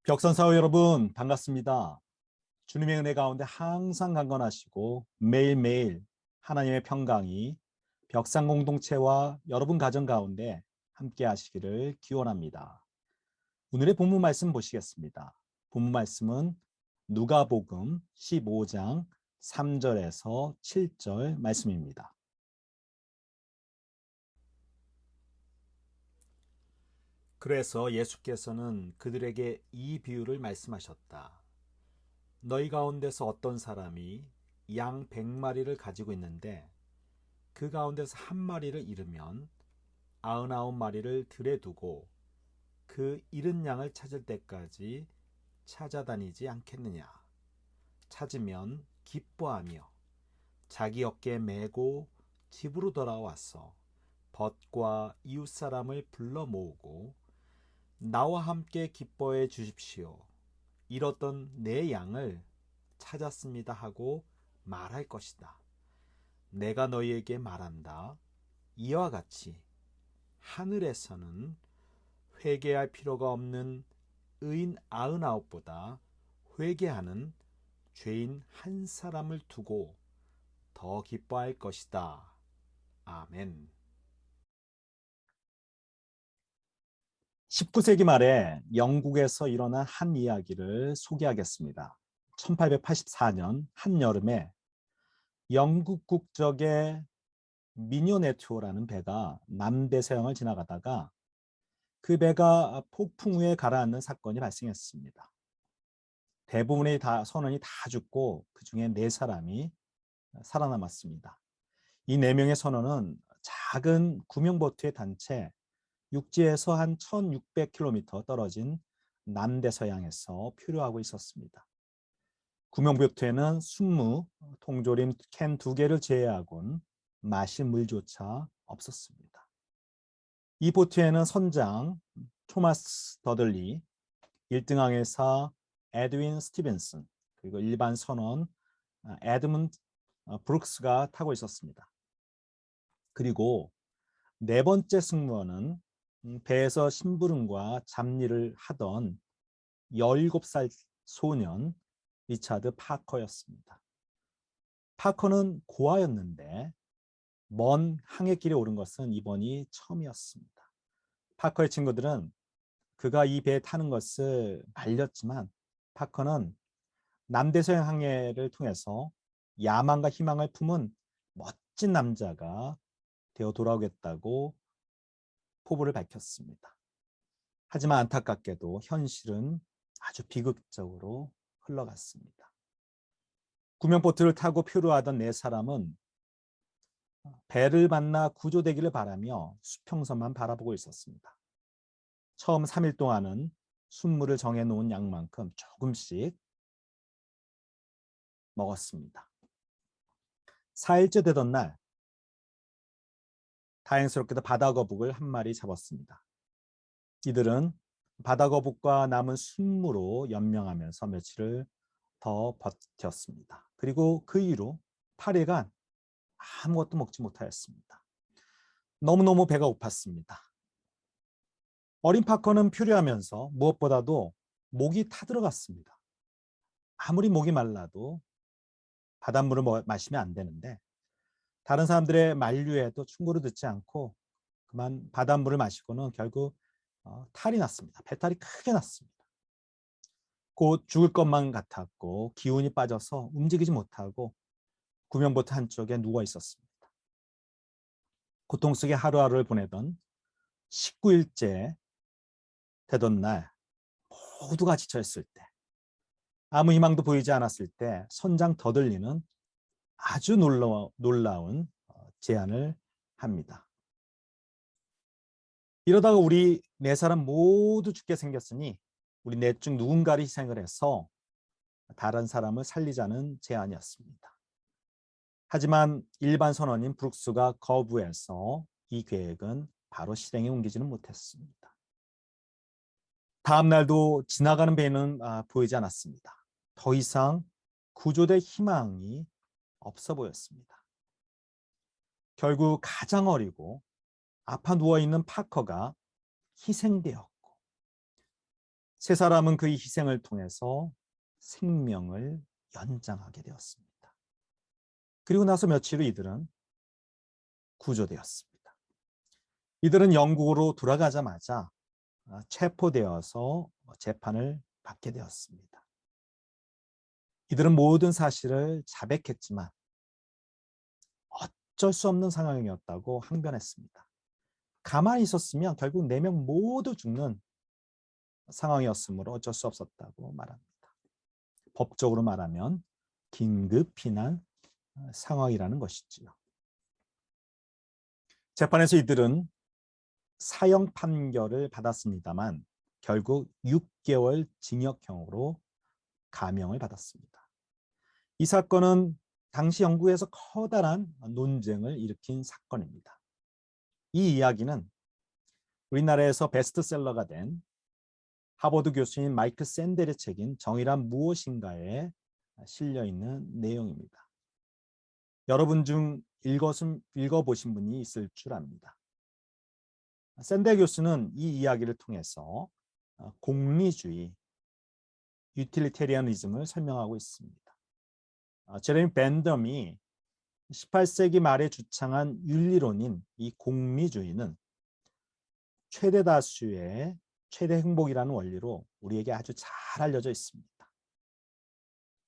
벽선사회 여러분 반갑습니다. 주님의 은혜 가운데 항상 강건하시고 매일매일 하나님의 평강이 벽산 공동체와 여러분 가정 가운데 함께 하시기를 기원합니다. 오늘의 본문 말씀 보시겠습니다. 본문 말씀은 누가복음 15장 3절에서 7절 말씀입니다. 그래서 예수께서는 그들에게 이 비유를 말씀하셨다. 너희 가운데서 어떤 사람이 양 100마리를 가지고 있는데 그 가운데서 한 마리를 잃으면 99마리를 들에 두고 그 잃은 양을 찾을 때까지 찾아다니지 않겠느냐. 찾으면 기뻐하며 자기 어깨에 메고 집으로 돌아와서 벗과 이웃 사람을 불러 모으고 나와 함께 기뻐해 주십시오. 잃었던 내 양을 찾았습니다 하고 말할 것이다. 내가 너희에게 말한다. 이와 같이 하늘에서는 회개할 필요가 없는 의인 99보다 회개하는 죄인 한 사람을 두고 더 기뻐할 것이다. 아멘. 19세기 말에 영국에서 일어난 한 이야기를 소개하겠습니다. 1884년 한여름에 영국 국적의 미니오네투어라는 배가 남대서양을 지나가다가 그 배가 폭풍 우에 가라앉는 사건이 발생했습니다. 대부분의 선원이 다 죽고 그중에 4사람이 살아남았습니다. 이 4명의 선원은 작은 구명보트에 탄 채 육지에서 한 1600km 떨어진 남대서양에서 표류하고 있었습니다. 구명보트에는 순무, 통조림 캔 2개를 제외하고는 마실 물조차 없었습니다. 이 보트에는 선장 토마스 더들리, 1등 항해사 에드윈 스티븐슨, 그리고 일반 선원 에드문드 브룩스가 타고 있었습니다. 그리고 4번째 승무원은 배에서 심부름과 잡일을 하던 17살 소년 리차드 파커였습니다. 파커는 고아였는데 먼 항해길에 오른 것은 이번이 처음이었습니다. 파커의 친구들은 그가 이 배에 타는 것을 말렸지만 파커는 남대서양 항해를 통해서 야망과 희망을 품은 멋진 남자가 되어 돌아오겠다고 포부를 밝혔습니다. 하지만 안타깝게도 현실은 아주 비극적으로 흘러갔습니다. 구명보트를 타고 표류하던 4사람은 배를 만나 구조되기를 바라며 수평선만 바라보고 있었습니다. 처음 3일 동안은 순물을 정해놓은 양만큼 조금씩 먹었습니다. 4일째 되던 날 다행스럽게도 바다거북을 한 마리 잡았습니다. 이들은 바다거북과 남은 순무로 연명하면서 며칠을 더 버텼습니다. 그리고 그 이후 8일간 아무것도 먹지 못하였습니다. 너무너무 배가 고팠습니다. 어린 파커는 표류하면서 무엇보다도 목이 타들어갔습니다. 아무리 목이 말라도 바닷물을 마시면 안 되는데 다른 사람들의 만류에도 충고를 듣지 않고 그만 바닷물을 마시고는 결국 탈이 났습니다. 배탈이 크게 났습니다. 곧 죽을 것만 같았고 기운이 빠져서 움직이지 못하고 구명보트 한쪽에 누워 있었습니다. 고통 속에 하루하루를 보내던 19일째 되던 날 모두가 지쳐있을 때 아무 희망도 보이지 않았을 때 선장 더들리는 아주 놀라운 제안을 합니다. 이러다가 우리 4사람 모두 죽게 생겼으니 우리 4 중 누군가를 희생을 해서 다른 사람을 살리자는 제안이었습니다. 하지만 일반 선원인 브룩스가 거부해서 이 계획은 바로 실행에 옮기지는 못했습니다. 다음 날도 지나가는 배는 보이지 않았습니다. 더 이상 구조될 희망이 없어 보였습니다. 결국 가장 어리고 아파 누워있는 파커가 희생되었고 세 사람은 그의 희생을 통해서 생명을 연장하게 되었습니다. 그리고 나서 며칠 후 이들은 구조되었습니다. 이들은 영국으로 돌아가자마자 체포되어서 재판을 받게 되었습니다. 이들은 모든 사실을 자백했지만 어쩔 수 없는 상황이었다고 항변했습니다. 가만히 있었으면 결국 4명 모두 죽는 상황이었으므로 어쩔 수 없었다고 말합니다. 법적으로 말하면 긴급 피난 상황이라는 것이지요. 재판에서 이들은 사형 판결을 받았습니다만 결국 6개월 징역형으로 감형을 받았습니다. 이 사건은 당시 영국에서 커다란 논쟁을 일으킨 사건입니다. 이 이야기는 우리나라에서 베스트셀러가 된 하버드 교수인 마이클 샌델의 책인 정의란 무엇인가에 실려있는 내용입니다. 여러분 중 읽어보신 분이 있을 줄 압니다. 샌델 교수는 이 이야기를 통해서 공리주의, 유틸리테리아니즘을 설명하고 있습니다. 제레미 벤덤이 18세기 말에 주창한 윤리론인 이 공리주의는 최대 다수의 최대 행복이라는 원리로 우리에게 아주 잘 알려져 있습니다.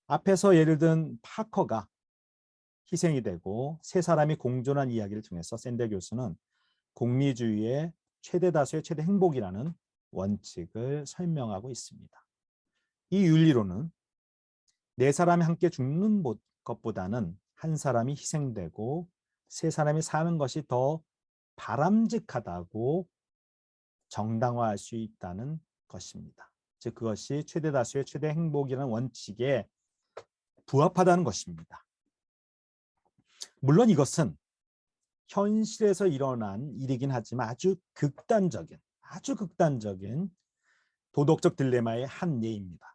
앞에서 예를 든 파커가 희생이 되고 세 사람이 공존한 이야기를 통해서 샌델 교수는 공리주의의 최대 다수의 최대 행복이라는 원칙을 설명하고 있습니다. 이 윤리론은 4사람이 함께 죽는 것보다는 한 사람이 희생되고 3사람이 사는 것이 더 바람직하다고 정당화할 수 있다는 것입니다. 즉 그것이 최대 다수의 최대 행복이라는 원칙에 부합하다는 것입니다. 물론 이것은 현실에서 일어난 일이긴 하지만 아주 극단적인 도덕적 딜레마의 한 예입니다.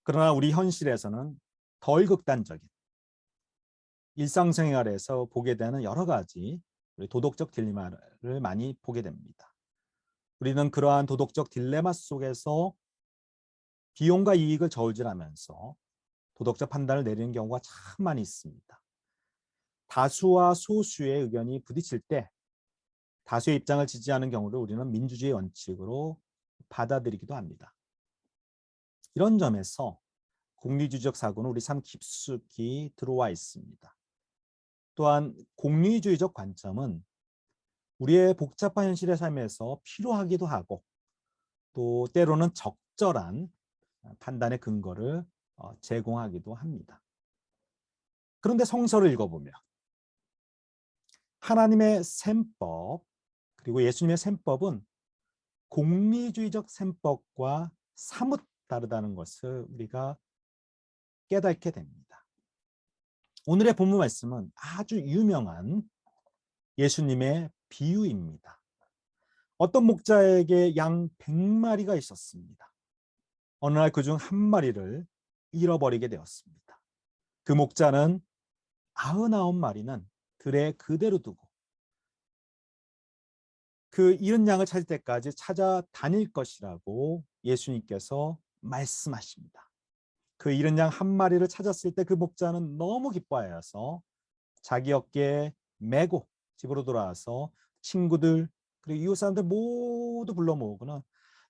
그러나 우리 현실에서는 덜 극단적인 일상생활에서 보게 되는 여러 가지 도덕적 딜레마를 많이 보게 됩니다. 우리는 그러한 도덕적 딜레마 속에서 비용과 이익을 저울질하면서 도덕적 판단을 내리는 경우가 참 많이 있습니다. 다수와 소수의 의견이 부딪힐 때 다수의 입장을 지지하는 경우를 우리는 민주주의 원칙으로 받아들이기도 합니다. 이런 점에서 공리주의적 사고는 우리 삶 깊숙이 들어와 있습니다. 또한 공리주의적 관점은 우리의 복잡한 현실의 삶에서 필요하기도 하고 또 때로는 적절한 판단의 근거를 제공하기도 합니다. 그런데 성서를 읽어보면 하나님의 셈법 그리고 예수님의 셈법은 공리주의적 셈법과 사뭇 다르다는 것을 우리가 깨닫게 됩니다. 오늘의 본문 말씀은 아주 유명한 예수님의 비유입니다. 어떤 목자에게 양 100마리가 있었습니다. 어느 날 그중 한 마리를 잃어버리게 되었습니다. 그 목자는 99마리는 들에 그대로 두고 그 잃은 양을 찾을 때까지 찾아다닐 것이라고 예수님께서 말씀하십니다. 그 잃은 양 한 마리를 찾았을 때 그 목자는 너무 기뻐하여서 자기 어깨에 메고 집으로 돌아와서 친구들 그리고 이웃 사람들 모두 불러 모으고는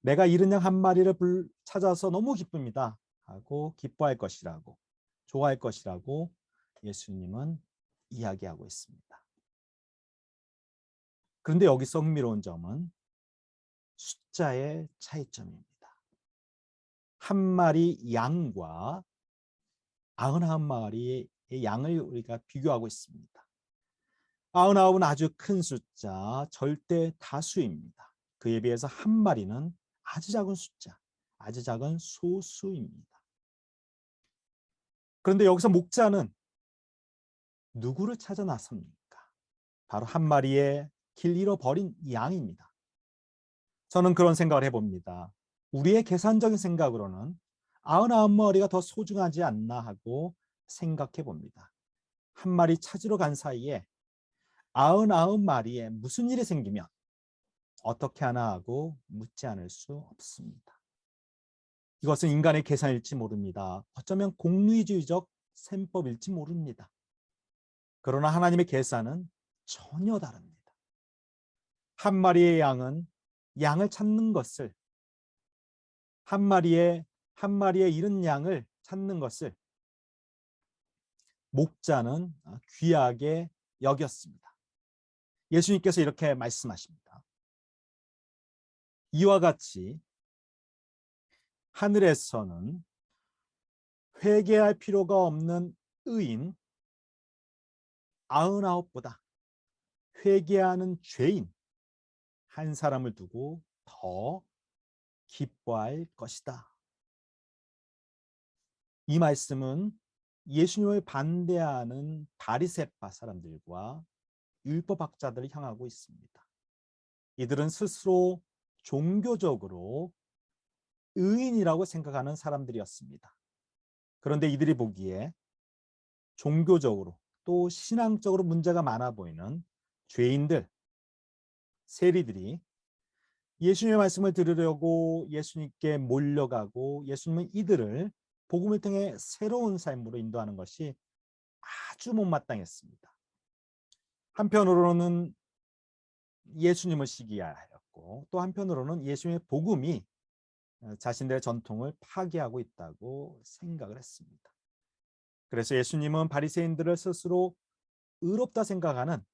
내가 잃은 양 한 마리를 찾아서 너무 기쁩니다 하고 기뻐할 것이라고 좋아할 것이라고 예수님은 이야기하고 있습니다. 그런데 여기서 흥미로운 점은 숫자의 차이점입니다. 한 마리 양과 99마리의 양을 우리가 비교하고 있습니다. 99은 아주 큰 숫자, 절대 다수입니다. 그에 비해서 한 마리는 아주 작은 숫자, 아주 작은 소수입니다. 그런데 여기서 목자는 누구를 찾아 나섭니까? 바로 한 마리의 길 잃어버린 양입니다. 저는 그런 생각을 해봅니다. 우리의 계산적인 생각으로는 99마리가 더 소중하지 않나 하고 생각해 봅니다. 한 마리 찾으러 간 사이에 99마리에 무슨 일이 생기면 어떻게 하나 하고 묻지 않을 수 없습니다. 이것은 인간의 계산일지 모릅니다. 어쩌면 공리주의적 셈법일지 모릅니다. 그러나 하나님의 계산은 전혀 다릅니다. 한 마리의 양은 양을 찾는 것을, 한 마리의 잃은 양을 찾는 것을 목자는 귀하게 여겼습니다. 예수님께서 이렇게 말씀하십니다. 이와 같이 하늘에서는 회개할 필요가 없는 의인 99보다 회개하는 죄인 한 사람을 두고 더 기뻐할 것이다. 이 말씀은 예수님을 반대하는 바리새파 사람들과 율법학자들을 향하고 있습니다. 이들은 스스로 종교적으로 의인이라고 생각하는 사람들이었습니다. 그런데 이들이 보기에 종교적으로 또 신앙적으로 문제가 많아 보이는 죄인들, 세리들이 예수님의 말씀을 들으려고 예수님께 몰려가고 예수님은 이들을 복음을 통해 새로운 삶으로 인도하는 것이 아주 못마땅했습니다. 한편으로는 예수님을 시기하였고 또 한편으로는 예수님의 복음이 자신들의 전통을 파괴하고 있다고 생각을 했습니다. 그래서 예수님은 바리새인들을 스스로 의롭다 생각하는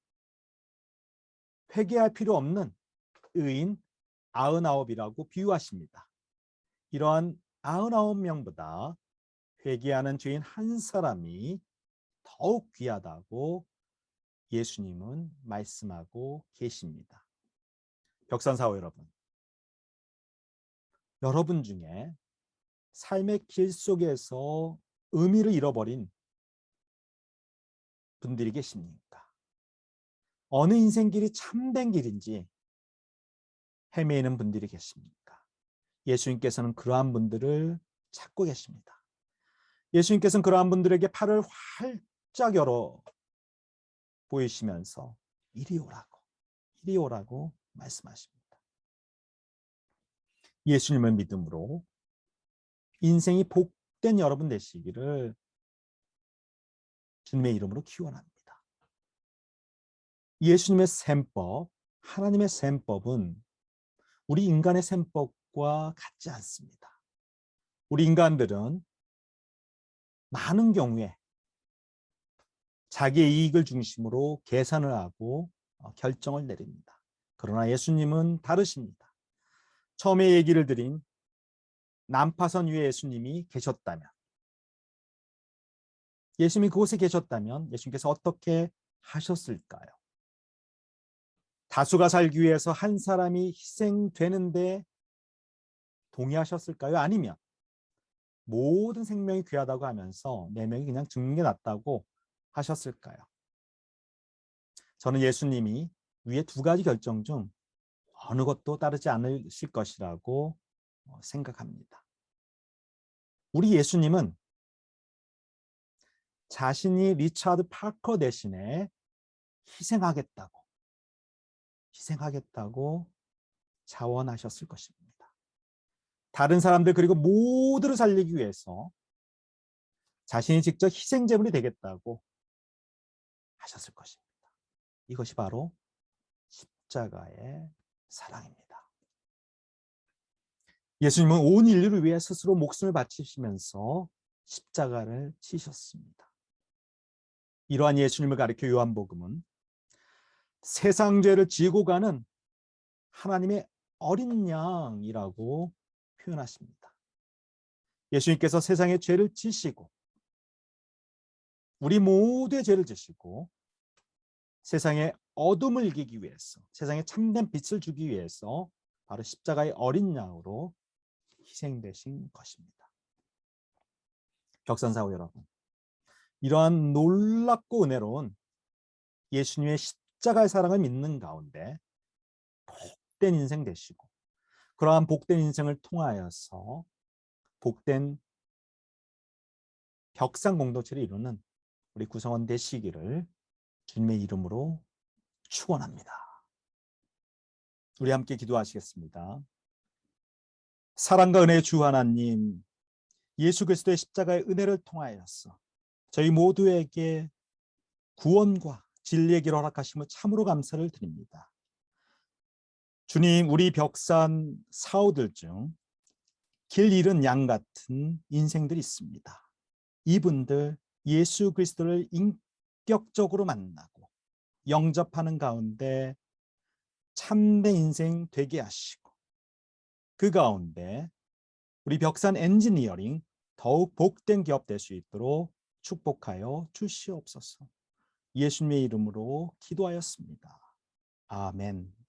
회개할 필요 없는 의인 99이라고 비유하십니다. 이러한 99명보다 회개하는 죄인 한 사람이 더욱 귀하다고 예수님은 말씀하고 계십니다. 벽산사호 여러분, 여러분 중에 삶의 길 속에서 의미를 잃어버린 분들이 계십니까? 어느 인생길이 참된 길인지 헤매이는 분들이 계십니까? 예수님께서는 그러한 분들을 찾고 계십니다. 예수님께서는 그러한 분들에게 팔을 활짝 열어 보이시면서 이리 오라고 말씀하십니다. 예수님을 믿음으로 인생이 복된 여러분 되시기를 주님의 이름으로 기원합니다. 예수님의 셈법, 하나님의 셈법은 우리 인간의 셈법과 같지 않습니다. 우리 인간들은 많은 경우에 자기의 이익을 중심으로 계산을 하고 결정을 내립니다. 그러나 예수님은 다르십니다. 처음에 얘기를 드린 난파선 위에 예수님이 계셨다면, 예수님이 그곳에 계셨다면 예수님께서 어떻게 하셨을까요? 다수가 살기 위해서 한 사람이 희생되는데 동의하셨을까요? 아니면 모든 생명이 귀하다고 하면서 4명이 그냥 죽는 게 낫다고 하셨을까요? 저는 예수님이 위에 2가지 결정 중 어느 것도 따르지 않으실 것이라고 생각합니다. 우리 예수님은 자신이 리차드 파커 대신에 희생하겠다고 자원하셨을 것입니다. 다른 사람들 그리고 모두를 살리기 위해서 자신이 직접 희생제물이 되겠다고 하셨을 것입니다. 이것이 바로 십자가의 사랑입니다. 예수님은 온 인류를 위해 스스로 목숨을 바치시면서 십자가를 치셨습니다. 이러한 예수님을 가리켜 요한복음은 세상 죄를 지고 가는 하나님의 어린 양이라고 표현하십니다. 예수님께서 세상의 죄를 지시고 우리 모두의 죄를 지시고 세상의 어둠을 이기기 위해서, 세상에 참된 빛을 주기 위해서 바로 십자가의 어린 양으로 희생되신 것입니다. 격산사후 여러분, 이러한 놀랍고 은혜로운 예수님의 십자가의 사랑을 믿는 가운데 복된 인생 되시고 그러한 복된 인생을 통하여서 복된 벽산 공동체를 이루는 우리 구성원 되시기를 주님의 이름으로 축원합니다. 우리 함께 기도하시겠습니다. 사랑과 은혜의 주 하나님, 예수 그리스도의 십자가의 은혜를 통하여서 저희 모두에게 구원과 진리의 길을 허락하심을 참으로 감사를 드립니다. 주님, 우리 벽산 사오들 중 길 잃은 양 같은 인생들이 있습니다. 이분들 예수 그리스도를 인격적으로 만나고 영접하는 가운데 참된 인생 되게 하시고, 그 가운데 우리 벽산 엔지니어링 더욱 복된 기업 될 수 있도록 축복하여 주시옵소서. 예수님의 이름으로 기도하였습니다. 아멘.